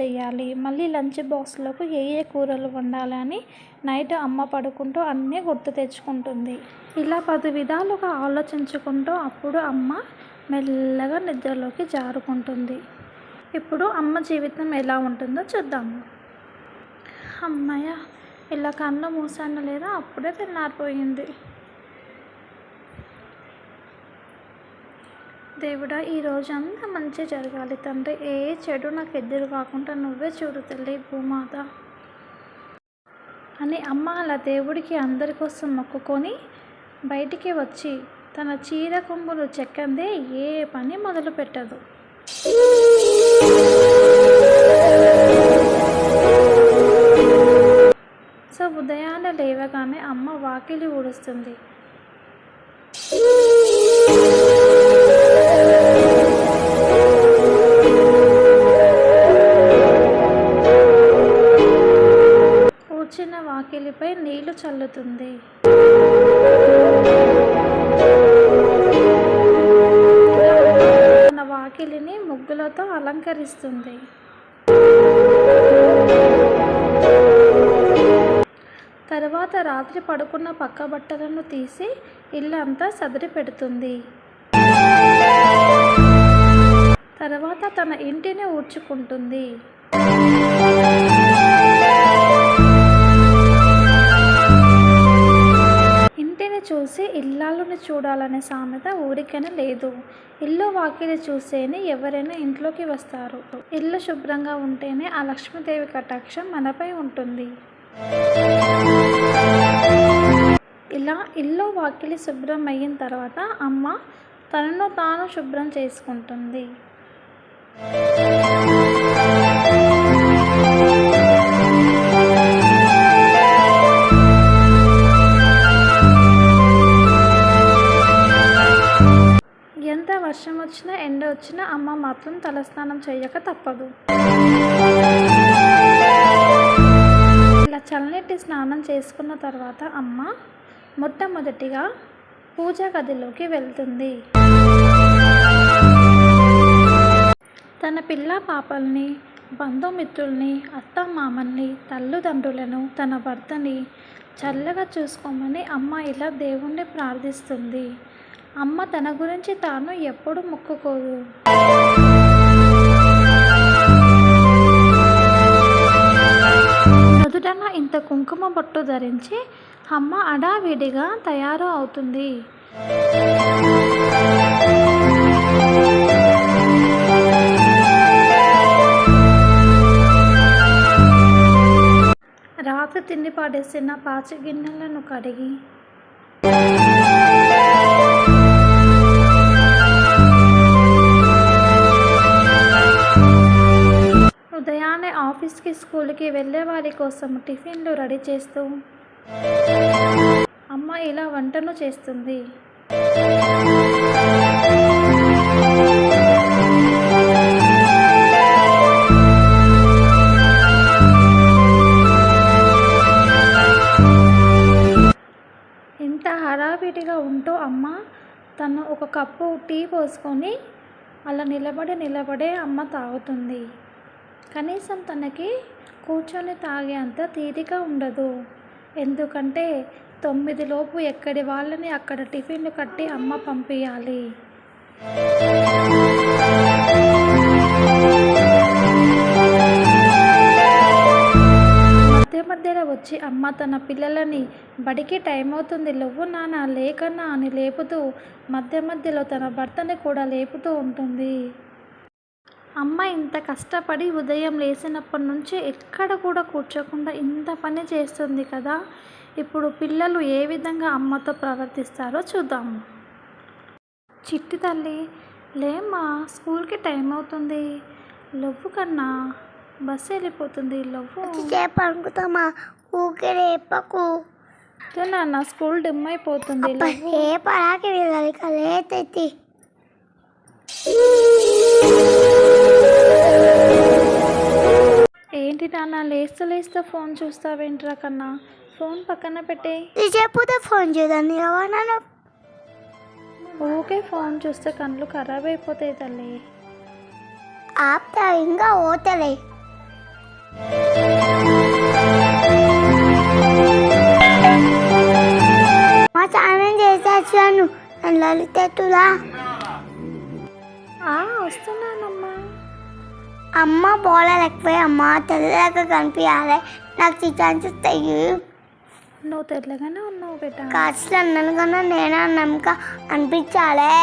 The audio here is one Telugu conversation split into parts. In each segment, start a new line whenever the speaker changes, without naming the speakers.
చేయాలి, మళ్ళీ లంచ్ బాక్స్లకు ఏ ఏ కూరలు వండాలి అని నైట్ అమ్మ పడుకుంటూ అన్నీ గుర్తు తెచ్చుకుంటుంది. ఇలా 10 విధాలుగా ఆలోచించుకుంటూ అప్పుడు అమ్మ మెల్లగా నిద్రలోకి జారుకుంటుంది. ఇప్పుడు అమ్మ జీవితం ఎలా ఉంటుందో చూద్దాము. అమ్మయ్య, ఇలా కళ్ళు మూసాను లేదా అప్పుడే తెల్లారిపోయింది. దేవుడా, ఈ రోజంతా మంచి జరగాలి తండ్రి, ఏ చెడు నాకు ఎదురు కాకుండా నువ్వే చూడు తల్లి భూమాత అని అమ్మ అలా దేవుడికి అందరి కోసం మొక్కుకొని బయటికి వచ్చి తన చీర కొంగులు చెక్కందే ఏ పని మొదలు పెట్టదు. సో ఉదయాన్నే లేవగానే అమ్మ వాకిలి ఊడుస్తుంది. ఊడ్చిన వాకిలిపై నీళ్లు చల్లుతుంది. తన వాకిలిని ముగ్గులతో అలంకరిస్తుంది. తర్వాత రాత్రి పడుకున్న పక్క బట్టలను తీసి ఇల్లంతా సదిరి పెడుతుంది. తర్వాత తన ఇంటిని ఊడ్చుకుంటుంది. ఇంటిని చూసి ఇల్లాలుని చూడాలనే సామెత ఊరికనే లేదు. ఇల్లు వాకిలి చూసేనే ఎవరైనా ఇంట్లోకి వస్తారు. ఇల్లు శుభ్రంగా ఉంటేనే ఆ లక్ష్మీదేవి కటాక్షం మనపై ఉంటుంది. ఇలా ఇల్లు వాకిలి శుభ్రం అయిన తర్వాత అమ్మ తనను తాను శుభ్రం చేసుకుంటుంది. ఎంత వర్షం వచ్చినా ఎండ వచ్చినా అమ్మ మాత్రం తలస్నానం చేయక తప్పదు. ఇలా చల్లటి స్నానం చేసుకున్న తర్వాత అమ్మ మొట్టమొదటిగా పూజా గదిలోకి వెళ్తుంది. తన పిల్ల పాపల్ని, బంధుమిత్రుల్ని, అత్తమామల్ని, తల్లిదండ్రులను, తన భర్తని చల్లగా చూసుకోమని అమ్మ ఇలా దేవుణ్ణి ప్రార్థిస్తుంది. అమ్మ తన గురించి తాను ఎప్పుడు మొక్కుకోదు. నుదుటన ఇంత కుంకుమ బొట్టు ధరించి అమ్మ హడావిడిగా తయారు అవుతుంది. రాత్రి తిండి పాడేసిన పాచి గిన్నెలను కడిగి ఉదయాన్నే ఆఫీస్కి స్కూల్కి వెళ్ళే వారి కోసం టిఫిన్లు రెడీ చేస్తూ అమ్మ ఇలా వంటను చేస్తుంది. ఇంత హడావిడిగా ఉంటూ అమ్మ తను ఒక కప్పు టీ పోసుకొని అలా నిలబడే అమ్మ తాగుతుంది. కనీసం తనకి కూర్చొని తాగే అంత తీరిక ఉండదు. ఎందుకంటే 9 లోపు ఎక్కడి వాళ్ళని అక్కడ టిఫిన్లు కట్టి అమ్మ పంపించాలి. మధ్యలో వచ్చి అమ్మ తన పిల్లలని బడికి టైం అవుతుంది లేవు నాన్న లేకన్నా అని లేపుతూ మధ్యలో తన భర్తని కూడా లేపుతూ ఉంటుంది. అమ్మ ఇంత కష్టపడి ఉదయం లేచినప్పటి నుంచి ఎక్కడ కూడా కూర్చోకుండా ఇంత పని చేస్తుంది కదా. ఇప్పుడు పిల్లలు ఏ విధంగా అమ్మతో ప్రవర్తిస్తారో చూద్దాము. చిట్టి తల్లి లేమ్మా, స్కూల్కి టైం అవుతుంది, లవ్వు కన్నా బస్సు వెళ్ళిపోతుంది, లవ్వు
అనుకుతామా ఊకే రేపకు
నాన్న స్కూల్ డిమ్ అయిపోతుంది. ఏంటి నాన్న లేస్తూ ఫోన్ చూస్తావేంట్రా కన్నా, ఫోన్ పక్కన పెట్టే
చెప్పితే ఫోన్ చూడండి.
ఊకే ఫోన్ చూస్తే కళ్ళు ఖరాబ్ అయిపోతాయి తల్లి.
ఆప్తా ఇంకా ఓతలే మా స్నానం చేసేసాను లలితలా.
వస్తున్నానమ్మా.
అమ్మ బోలలు ఎక్కువ అమ్మ తెల్లగా కనిపించాలి. నాకు చికెన్ చూస్తాయి.
నువ్వు తెల్లగానే ఉన్నావు బేటా.
కాస్త అన్నాను కన్నా నేనే అన్నాక అనిపించాలే.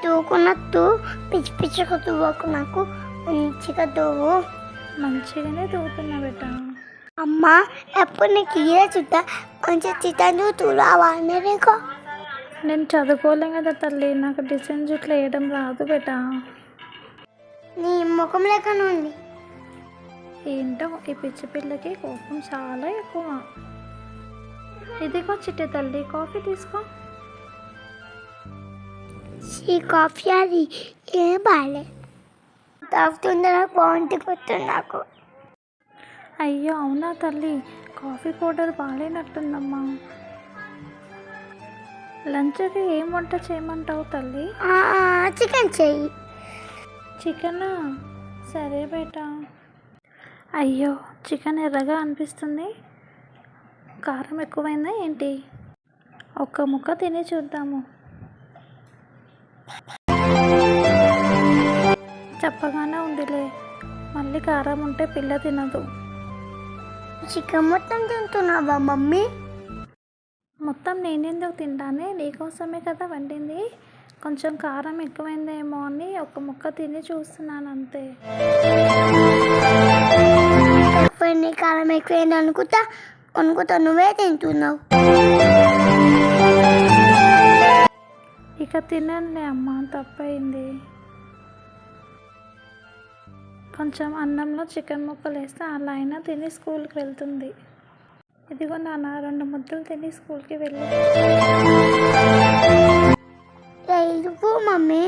తూకున్నట్టు పిచ్చి పిచ్చిగా తూవకు, నాకు మంచిగా తూవు.
మంచిగానే తూగుతున్నా బేటా.
అమ్మ ఎప్పుడు నీకు ఇదే చుట్టా మంచి చికెన్ చూరావా నీకు?
నేను చదువుకోలేం కదా తల్లి, నాకు డిజైన్ జుట్లు వేయడం రాదు బేటా.
నీ ముఖం లెక్కన ఉంది.
ఏంటో ఈ పిచ్చి పిల్లకి కోపం చాలా ఎక్కువ. ఇదిగో చిట్టి తల్లి, కాఫీ తీసుకో.
ఈ కాఫీ అది ఏం బాగాలే. తాగుతుంటే నాకు బాగుంటుంది కొడుతుంది నాకు.
అయ్యో అవునా తల్లి, కాఫీ పౌడర్ బాగాలేనట్టుందమ్మా. లంచ్కి ఏం వంట చేయమంటావు తల్లి?
చికెన్ చెయ్యి.
చికెనా? సరే బేటా. అయ్యో చికెన్ ఎర్రగా అనిపిస్తుంది, కారం ఎక్కువైందా ఏంటి? ఒక్క ముక్క తిని చూద్దాము. చెప్పగానే ఉందిలే, మళ్ళీ కారం ఉంటే పిల్ల తినదు.
చికెన్ మొత్తం తింటున్నావా మమ్మీ?
మొత్తం నేనెందుకు తింటానే, నీకోసమే కదా వండింది. కొంచెం కారం ఎక్కువైందేమో అని ఒక ముక్క తిని చూస్తున్నాను అంతే.
ఎక్కువైంది, కారం ఎక్కువైంది అనుకుంటా నువ్వే తింటున్నావు.
ఇక తినండి అమ్మ, తప్పైంది. కొంచెం అన్నంలో చికెన్ ముక్కలు వేస్తే అలా అయినా తిని స్కూల్కి వెళ్తుంది. ఇదిగో నాన్న, 2 ముద్దలు తిని స్కూల్కి వెళ్ళి.
లేదు మమ్మీ.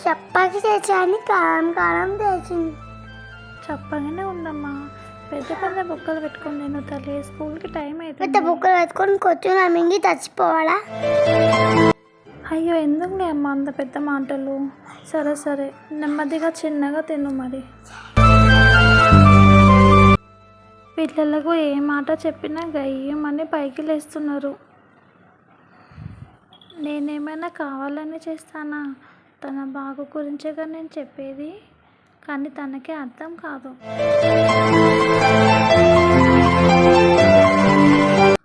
చెప్పకి తెచ్చాని కారం కారం తెచ్చింది.
చెప్పగానే ఉండమ్మా, పెద్ద పెద్ద బుక్కలు పెట్టుకుని నేను తల్లి, స్కూల్కి టైం
పెద్ద
అవుతుంది.
బుక్కలు పెట్టుకొని కొత్త మింగి చచ్చిపోవాలా?
అయ్యో ఎందుకులే అమ్మ అంత పెద్ద మాటలు. సరే సరే, నెమ్మదిగా చిన్నగా తిను మరి. పిల్లలకు ఏ మాట చెప్పినా గయ్యమని పైకి లేస్తున్నారు. నేనేమైనా కావాలని చేస్తానా? తన బాగు గురించేగా నేను చెప్పేది, కానీ తనకి అర్థం కాదు.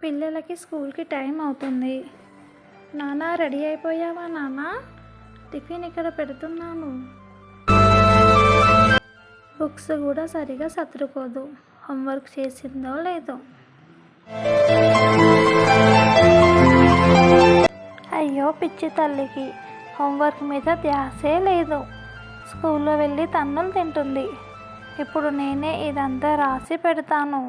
పిల్లలకి స్కూల్కి టైం అవుతుంది. నాన్న రెడీ అయిపోయావా నాన్న? టిఫిన్ ఇక్కడ పెడుతున్నాను. బుక్స్ కూడా సరిగా సర్దుకోదు, హోంవర్క్ చేసిందో లేదో. అయ్యో పిచ్చి తల్లికి హోంవర్క్ మీద ధ్యాసే లేదు. స్కూల్లో వెళ్ళి తన్నులు తింటుంది. ఇప్పుడు నేనే ఇదంతా రాసి పెడతాను.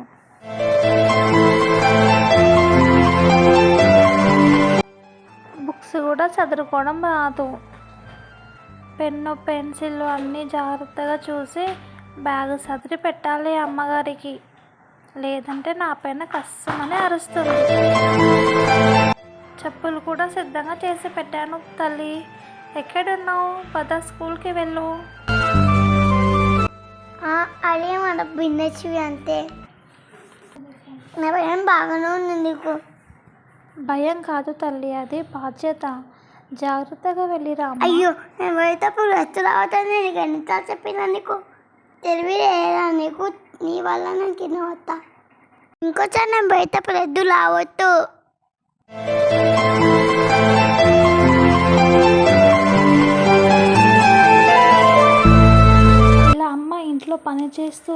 బుక్స్ కూడా చదువుకోవడం రాదు. పెన్ను పెన్సిల్ అన్నీ జాగ్రత్తగా చూసి బ్యాగ్ సదిరి పెట్టాలి అమ్మగారికి, లేదంటే నా పైన కష్టమని అరుస్తుంది. చెప్పులు కూడా సిద్ధంగా చేసి పెట్టాను తల్లి. ఎక్కడున్నావు? పద స్కూల్కి వెళ్ళు.
అదే మన బిన్నచ్చివి అంతే. నా భయం బాగానే ఉంది నీకు.
భయం కాదు తల్లి, అది బాధ్యత. జాగ్రత్తగా వెళ్ళిరా.
అయ్యో నేను పోయేటప్పుడు రద్దు రావద్దని నీకు ఎన్నిసార్లు చెప్పినా? నీకు తెలివి లేదా? నీకు నీ వల్ల నేను కింద వస్తా. ఇంకోసారి నేను పోయేటప్పుడు రద్దు రావద్దు.
ఇలా అమ్మ ఇంట్లో పని చేస్తూ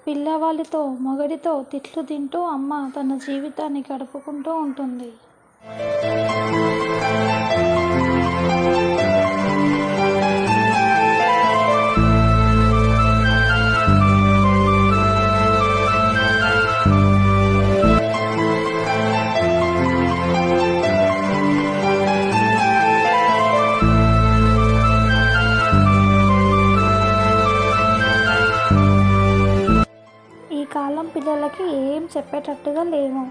పిల్లవాళ్ళతో మొగడితో తిట్లు తింటూ అమ్మ తన జీవితాన్ని గడుపుకుంటూ ఉంటుంది. కాలం పిల్లలకి ఏం చెప్పేటట్టుగా లేవు.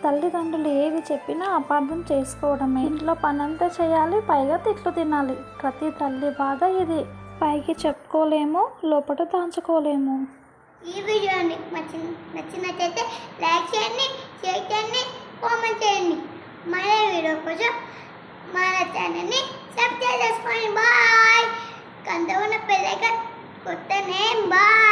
తల్లిదండ్రులు ఏది చెప్పినా అపార్థం చేసుకోవడమే. ఇంట్లో పనంతా చేయాలి, పైగా తిట్లు తినాలి. ప్రతి తల్లి బాధ ఇది. పైకి చెప్పుకోలేము, లోపల దాచుకోలేము.
ఈ వీడియో మీకు నచ్చినట్టయితే లైక్ చేయండి, షేర్ చేయండి, కామెంట్ చేయండి. మరే వీడియో కోసం మన ఛానల్ని సబ్స్క్రైబ్ చేసుకోండి. బాయ్. కంద ఉన్న పెళ్ళక కొత్తనే బాయ్.